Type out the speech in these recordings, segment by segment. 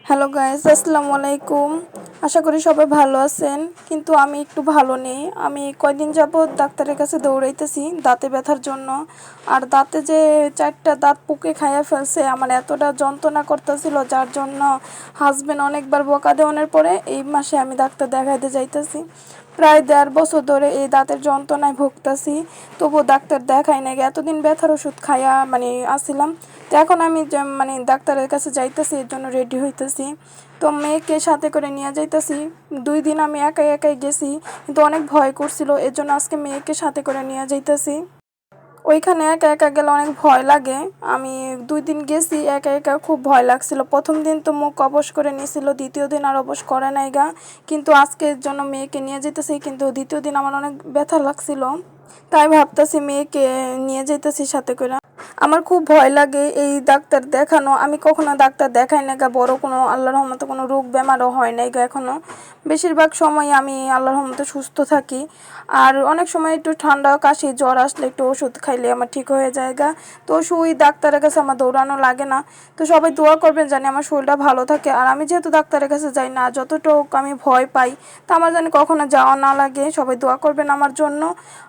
Hello guys, আসসালামু আলাইকুম। আশা করি সবাই ভালো আছেন, কিন্তু আমি একটু ভালো নেই। আমি কয়দিন যাবৎ ডাক্তারের কাছে দৌড়াইতেছি দাঁতে ব্যথার জন্য। আর দাঁতে যে 4টা দাঁত পুকে খাইয়া ফেলছে, আমার এতটা যন্ত্রণা করতেছিল, যার জন্য হাজবেন্ড অনেকবার বকা দেওয়ানোর পরে এই মাসে আমি ডাক্তার দেখাইতে যাইতেছি। প্রায় 1.5 বছর ধরে এই দাঁতের যন্ত্রণায় ভুগতেছি, তবুও ডাক্তার দেখাই নাই। এতদিন ব্যথার ওষুধ খাইয়া আসছিলাম। তো এখন আমি ডাক্তারের কাছে যাইতেছি, এর জন্য রেডি হইতেছি। তো মেয়েকে সাথে করে নিয়ে যাইতেছি। 2 দিন আমি একাই একাই গেছি, কিন্তু অনেক ভয় করছিল, এর জন্য আজকে মেয়েকে সাথে করে নিয়ে যাইতেছি। ওইখানে একা একা গেলে অনেক ভয় লাগে। আমি 2 দিন গেছি, একা একা খুব ভয় লাগছিল। প্রথম দিন তো মুখ অবশ করে নিয়েছিল, দ্বিতীয় দিন আর অবশ করে নাই গা। কিন্তু আজকের জন্য মেয়েকে নিয়ে যেতেছি, কিন্তু দ্বিতীয় দিন আমার অনেক ব্যথা লাগছিল, তাই ভাবতেছি মেয়েকে নিয়ে যাইতেছি সাথে করে। আমার খুব ভয় লাগে এই ডাক্তার দেখানো। আমি কখনো ডাক্তার দেখাই না গা, বড় কোনো আল্লাহর রহমতে কোনো রোগ বেমারও হয় নাই গা এখনও। বেশিরভাগ সময় আমি আল্লাহর রহমতে সুস্থ থাকি। আর অনেক সময় একটু ঠান্ডা কাশি জ্বর আসলে একটু ওষুধ খাইলে আমার ঠিক হয়ে যায় গা। তো ওই ডাক্তারের কাছে আমার দৌড়ানো লাগে না। তো সবাই দোয়া করবেন জানি আমার শরীরটা ভালো থাকে। আর আমি যেহেতু ডাক্তারের কাছে যাই না, যতটুকু আমি ভয় পাই, তা আমার জানি কখনো যাওয়া না লাগে। সবাই দোয়া করবেন আমার জন্য।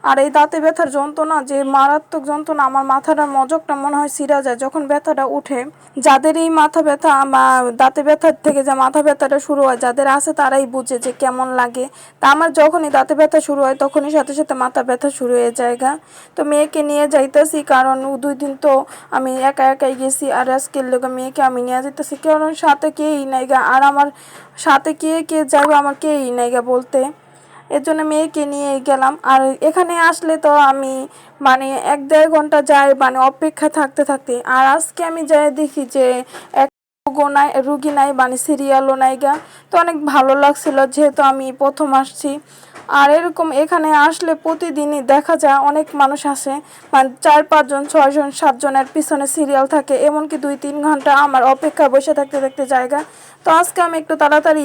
আর এই দাঁতে ব্যথার যন্ত্রণা যে মারাত্মক যন্ত্রণা, আমার মাথাটা মজকটা মনে হয় ছিঁড়া যায় যখন ব্যথাটা উঠে। যাদের এই মাথা ব্যথা বা দাঁতে ব্যথার থেকে যে মাথা ব্যথাটা শুরু হয়, যাদের আছে তারাই বুঝে যে কেমন লাগে। তা আমার যখনই দাঁতে ব্যথা শুরু হয়, তখনই সাথে সাথে মাথা ব্যথা শুরু হয়ে যায় গা। তো মেয়েকে নিয়ে যাইতেছি, কারণ 2 দিন তো আমি একা একাই গেছি। আর আজকের লোক মেয়েকে আমি নিয়ে যেতেছি, কারণ সাথে কেই নাই গা। আর আমার সাথে কে কে যাবে, আমার কেই নাই গা বলতে। এর জন্য মেয়েকে নিয়ে গেলাম। আর এখানে আসলে তো আমি 1-1.5 ঘন্টা যাই অপেক্ষা থাকতে থাকতে। আর আজকে আমি যাই দেখি যে এক রুগী নাই, সিরিয়ালও নাই গা। তো অনেক ভালো লাগছিল, যেহেতু আমি প্রথম আসছি। আর এরকম এখানে আসলে প্রতিদিনই দেখা যায় অনেক মানুষ আসে, 4-5 জন 6 জন 7 জনের পিছনে সিরিয়াল থাকে, এমনকি 2-3 ঘন্টা আমার অপেক্ষা বসে থাকতে থাকতে জায়গা। তো আজকে আমি একটু তাড়াতাড়ি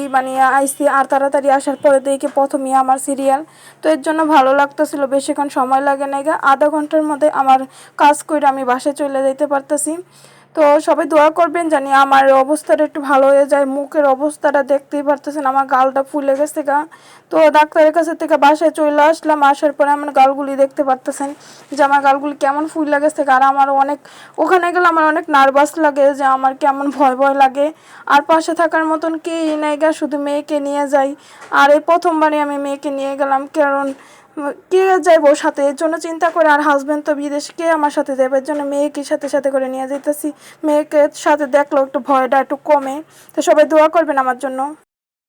আইসি, আর তাড়াতাড়ি আসার পরে দেখি প্রথমেই আমার সিরিয়াল। তো এর জন্য ভালো লাগতেছিল, বেশিক্ষণ সময় লাগে না গা। আধা ঘন্টার মধ্যে আমার কাজ করে আমি বাসায় চলে যেতে পারতেছি। তো সবাই দোয়া করবেন জানি আমার অবস্থাটা একটু ভালো হয়ে যায়। মুখের অবস্থাটা দেখতেই পারতেছেন, আমার গালটা ফুলে গেছে গা। তো ডাক্তারের কাছে থেকে বাসায় চলে আসলাম, আসার পরে আমার গালগুলি দেখতে পারতেছেন যে আমার গালগুলি কেমন ফুলে গেছে। আর আমারও অনেক, ওখানে গেলে আমার অনেক নার্ভাস লাগে, যে আমার কেমন ভয় ভয় লাগে। আর পাশে থাকার মতন কেই নাই গা, শুধু মেয়েকে নিয়ে যাই। আর এই প্রথমবারই আমি মেয়েকে নিয়ে গেলাম, কারণ কে যাইবো সাথে, এর জন্য চিন্তা করে। আর হাজব্যান্ড তো বিদেশ, কে আমার সাথে যাবে, এর জন্য মেয়েকে সাথে সাথে করে নিয়ে যেতেছি। মেয়েকে সাথে দেখলেও একটু ভয়টা একটু কমে। তো সবাই দোয়া করবেন আমার জন্য।